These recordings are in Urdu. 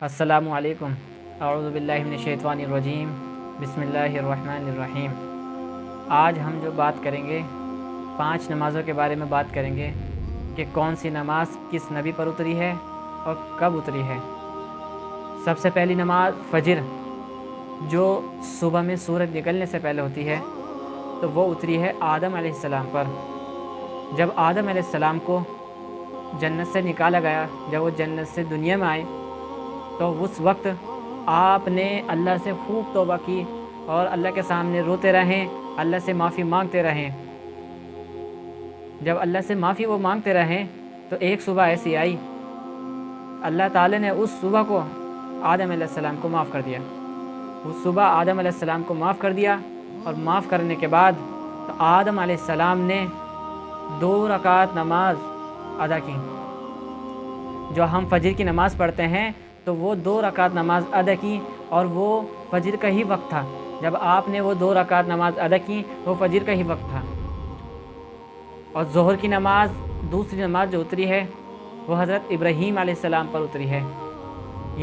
السلام علیکم۔ اعوذ باللہ من الشیطان الرجیم، بسم اللہ الرحمن الرحیم۔ آج ہم جو بات کریں گے 5 نمازوں کے بارے میں بات کریں گے کہ کون سی نماز کس نبی پر اتری ہے اور کب اتری ہے۔ سب سے پہلی نماز فجر، جو صبح میں سورج نکلنے سے پہلے ہوتی ہے، تو وہ اتری ہے آدم علیہ السلام پر۔ جب آدم علیہ السلام کو جنت سے نکالا گیا، جب وہ جنت سے دنیا میں آئے، تو اس وقت آپ نے اللہ سے خوب توبہ کی اور اللہ کے سامنے روتے رہیں، اللہ سے معافی مانگتے رہیں۔ جب اللہ سے معافی وہ مانگتے رہیں تو ایک صبح ایسی آئی، اللہ تعالی نے اس صبح کو آدم علیہ السلام کو معاف کر دیا۔ اس صبح آدم علیہ السلام کو معاف کر دیا، اور معاف کرنے کے بعد تو آدم علیہ السلام نے 2 رکعت نماز ادا کی۔ جو ہم فجر کی نماز پڑھتے ہیں تو وہ 2 رکعت نماز ادا کی، اور وہ فجر کا ہی وقت تھا۔ جب آپ نے وہ 2 رکعت نماز ادا کی وہ فجر کا ہی وقت تھا۔ اور ظہر کی نماز، دوسری نماز جو اتری ہے، وہ حضرت ابراہیم علیہ السلام پر اتری ہے۔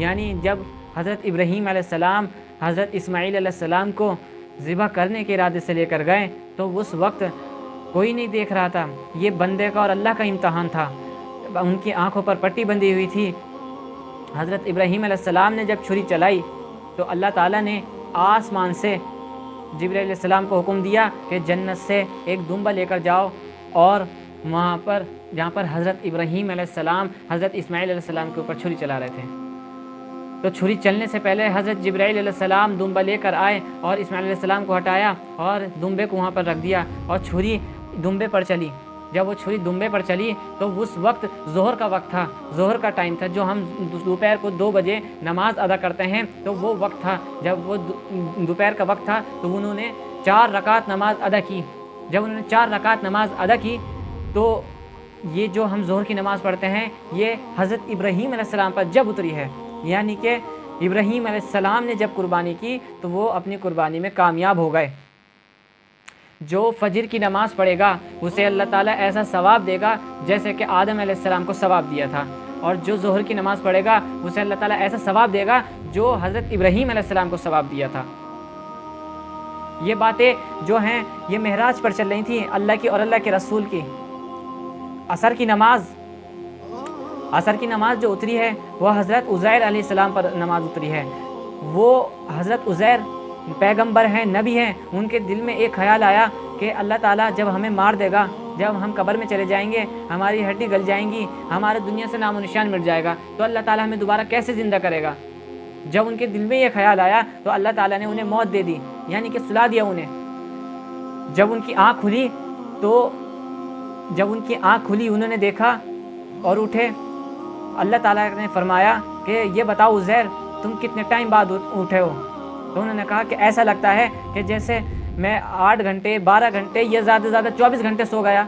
یعنی جب حضرت ابراہیم علیہ السلام حضرت اسماعیل علیہ السلام کو ذبح کرنے کے ارادے سے لے کر گئے، تو اس وقت کوئی نہیں دیکھ رہا تھا، یہ بندے کا اور اللہ کا امتحان تھا۔ ان کی آنکھوں پر پٹی بندھی ہوئی تھی۔ حضرت ابراہیم علیہ السلام نے جب چھری چلائی تو اللہ تعالیٰ نے آسمان سے جبرائیل علیہ السلام کو حکم دیا کہ جنت سے ایک دمبا لے کر جاؤ، اور وہاں پر جہاں پر حضرت ابراہیم علیہ السلام حضرت اسماعیل علیہ السلام کے اوپر چھری چلا رہے تھے، تو چھری چلنے سے پہلے حضرت جبرائیل علیہ السلام دمبا لے کر آئے اور اسماعیل علیہ السلام کو ہٹایا اور دمبے کو وہاں پر رکھ دیا، اور چھری دمبے پر چلی۔ جب وہ چھری دمبے پر چلی تو اس وقت ظہر کا وقت تھا، ظہر کا ٹائم تھا، جو ہم دوپہر کو 2 بجے نماز ادا کرتے ہیں، تو وہ وقت تھا۔ جب وہ دوپہر کا وقت تھا تو انہوں نے 4 رکعت نماز ادا کی۔ جب انہوں نے 4 رکعت نماز ادا کی تو یہ جو ہم ظہر کی نماز پڑھتے ہیں، یہ حضرت ابراہیم علیہ السلام پر جب اتری ہے۔ یعنی کہ ابراہیم علیہ السلام نے جب قربانی کی تو وہ اپنی قربانی میں کامیاب ہو گئے۔ جو فجر کی نماز پڑھے گا اسے اللہ تعالیٰ ایسا ثواب دے گا جیسے کہ آدم علیہ السلام کو ثواب دیا تھا، اور جو ظہر کی نماز پڑھے گا اسے اللہ تعالیٰ ایسا ثواب دے گا جو حضرت ابراہیم علیہ السلام کو ثواب دیا تھا۔ یہ باتیں جو ہیں یہ معراج پر چل رہی تھیں، اللہ کی اور اللہ کے رسول کی۔ عصر کی نماز جو اتری ہے وہ حضرت عزیر علیہ السلام پر نماز اتری ہے۔ وہ حضرت عزیر پیغمبر ہیں، نبی ہیں۔ ان کے دل میں ایک خیال آیا کہ اللہ تعالیٰ جب ہمیں مار دے گا، جب ہم قبر میں چلے جائیں گے، ہماری ہڈی گل جائیں گی، ہمارے دنیا سے نام و نشان مٹ جائے گا، تو اللہ تعالیٰ ہمیں دوبارہ کیسے زندہ کرے گا۔ جب ان کے دل میں یہ خیال آیا تو اللہ تعالیٰ نے انہیں موت دے دی، یعنی کہ سلا دیا انہیں۔ جب ان کی آنکھ کھلی انہوں نے دیکھا اور اٹھے۔ اللہ تعالیٰ نے فرمایا کہ یہ بتاؤ عزیر، تم کتنے ٹائم بعد اٹھے ہو؟ تو انہوں نے کہا کہ ایسا لگتا ہے کہ جیسے میں 8 گھنٹے 12 گھنٹے یا زیادہ سے زیادہ 24 گھنٹے سو گیا۔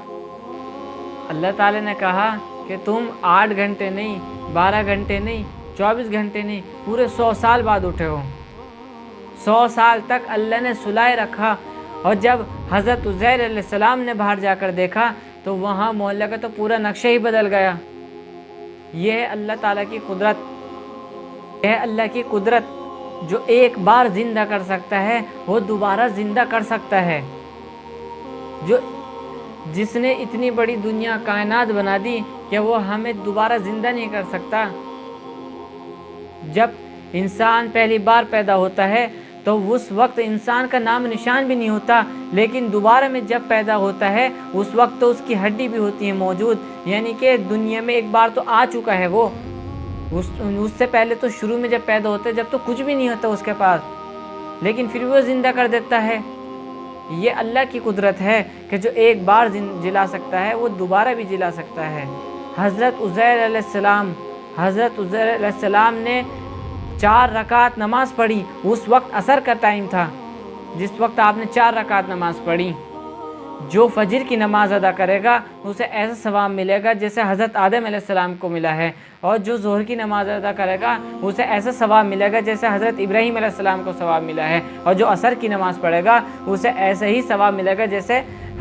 اللہ تعالیٰ نے کہا کہ تم 8 گھنٹے نہیں، 12 گھنٹے نہیں، 24 گھنٹے نہیں، پورے 100 سال بعد اٹھے ہو۔ 100 سال تک اللہ نے سلائے رکھا، اور جب حضرت عزیر علیہ السلام نے باہر جا کر دیکھا تو وہاں محلہ کا تو پورا نقشہ ہی بدل گیا۔ یہ ہے اللہ تعالیٰ کی قدرت، یہ ہے اللہ کی قدرت۔ جو ایک بار زندہ کر سکتا ہے وہ دوبارہ زندہ کر سکتا ہے۔ جس نے اتنی بڑی دنیا کائنات بنا دی کہ وہ ہمیں دوبارہ زندہ نہیں کر سکتا۔ جب انسان پہلی بار پیدا ہوتا ہے تو اس وقت انسان کا نام نشان بھی نہیں ہوتا، لیکن دوبارہ میں جب پیدا ہوتا ہے اس وقت تو اس کی ہڈی بھی ہوتی ہے موجود، یعنی کہ دنیا میں ایک بار تو آ چکا ہے وہ۔ اس سے پہلے تو شروع میں جب پیدا ہوتا ہے جب تو کچھ بھی نہیں ہوتا اس کے پاس، لیکن پھر وہ زندہ کر دیتا ہے۔ یہ اللہ کی قدرت ہے کہ جو ایک بار جلا سکتا ہے وہ دوبارہ بھی جلا سکتا ہے۔ حضرت عزیر علیہ السلام نے 4 رکعت نماز پڑھی۔ اس وقت عصر کا ٹائم تھا جس وقت آپ نے 4 رکعت نماز پڑھی۔ جو فجر کی نماز ادا کرے گا اسے ایسا ثواب ملے گا جیسے حضرت آدم علیہ السلام کو ملا ہے، اور جو ظہر کی نماز ادا کرے گا اسے ایسا ثواب ملے گا جیسے حضرت ابراہیم علیہ السلام کو ثواب ملا ہے، اور جو عصر کی نماز پڑھے گا اسے ایسا ہی ثواب ملے گا جیسے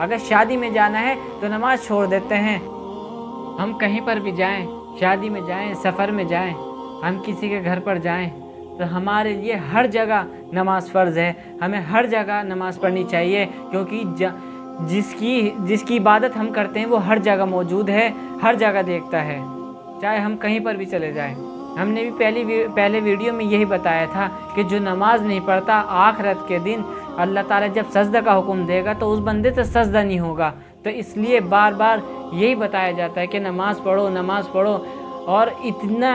اگر شادی میں جانا ہے تو نماز چھوڑ دیتے ہیں۔ ہم کہیں پر بھی جائیں، شادی میں جائیں، سفر میں جائیں، ہم کسی کے گھر پر جائیں تو ہمارے لیے ہر جگہ نماز فرض ہے، ہمیں ہر جگہ نماز پڑھنی چاہیے، کیونکہ جس کی عبادت ہم کرتے ہیں وہ ہر جگہ موجود ہے، ہر جگہ دیکھتا ہے، چاہے ہم کہیں پر بھی چلے جائیں۔ ہم نے بھی پہلے ویڈیو میں یہی بتایا تھا کہ جو نماز نہیں پڑھتا آخرت کے دن اللہ تعالیٰ جب سجدہ کا حکم دے گا تو اس بندے سے سجدہ نہیں ہوگا۔ تو اس لیے بار بار یہی بتایا جاتا ہے کہ نماز پڑھو، نماز پڑھو۔ اور اتنا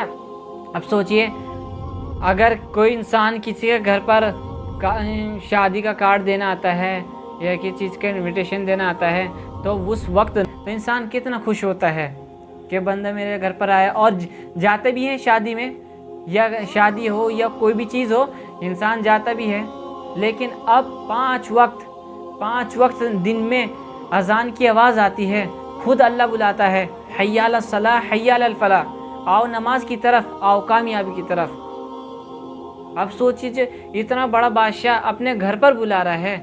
اب سوچئے، اگر کوئی انسان کسی کے گھر پر شادی کا کارڈ دینا آتا ہے یا کسی چیز کا انویٹیشن دینا آتا ہے تو اس وقت تو انسان کتنا خوش ہوتا ہے کہ بندہ میرے گھر پر آیا، اور جاتے بھی ہیں شادی میں، یا شادی ہو یا کوئی بھی چیز ہو انسان جاتا بھی ہے۔ لیکن اب 5 وقت دن میں اذان کی آواز آتی ہے، خود اللہ بلاتا ہے، حی علی الصلاح حی علی الفلاح، آؤ نماز کی طرف، آؤ کامیابی کی طرف۔ اب سوچیے اتنا بڑا بادشاہ اپنے گھر پر بلا رہا ہے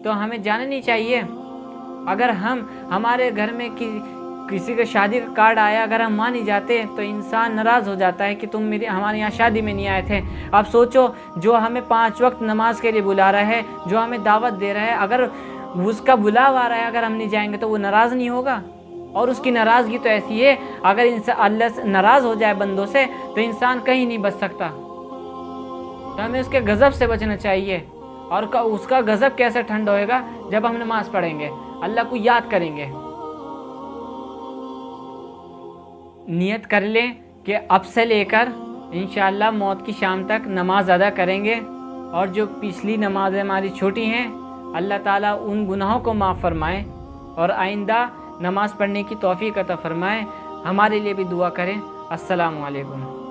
تو ہمیں جانا نہیں چاہیے؟ اگر ہمارے گھر میں کسی کا شادی کا کارڈ آیا، اگر ہم وہاں نہیں جاتے تو انسان ناراض ہو جاتا ہے کہ تم ہمارے یہاں شادی میں نہیں آئے تھے۔ اب سوچو، جو ہمیں 5 وقت نماز کے لیے بلا رہا ہے، جو ہمیں دعوت دے رہا ہے، اگر اس کا بلاوا آ رہا ہے، اگر ہم نہیں جائیں گے تو وہ ناراض نہیں ہوگا؟ اور اس کی ناراضگی تو ایسی ہے، اگر اللہ سے ناراض ہو جائے بندوں سے تو انسان کہیں نہیں بچ سکتا۔ تو ہمیں اس کے غضب سے بچنا چاہیے، اور اس کا غضب کیسے ٹھنڈا ہوئے گا؟ جب ہم نماز پڑھیں گے، اللہ کو یاد کریں گے۔ نیت کر لیں کہ اب سے لے کر انشاءاللہ موت کی شام تک نماز ادا کریں گے، اور جو پچھلی نمازیں ہماری چھوٹی ہیں اللہ تعالیٰ ان گناہوں کو معاف فرمائے اور آئندہ نماز پڑھنے کی توفیق عطا فرمائے۔ ہمارے لیے بھی دعا کریں۔ السلام علیکم۔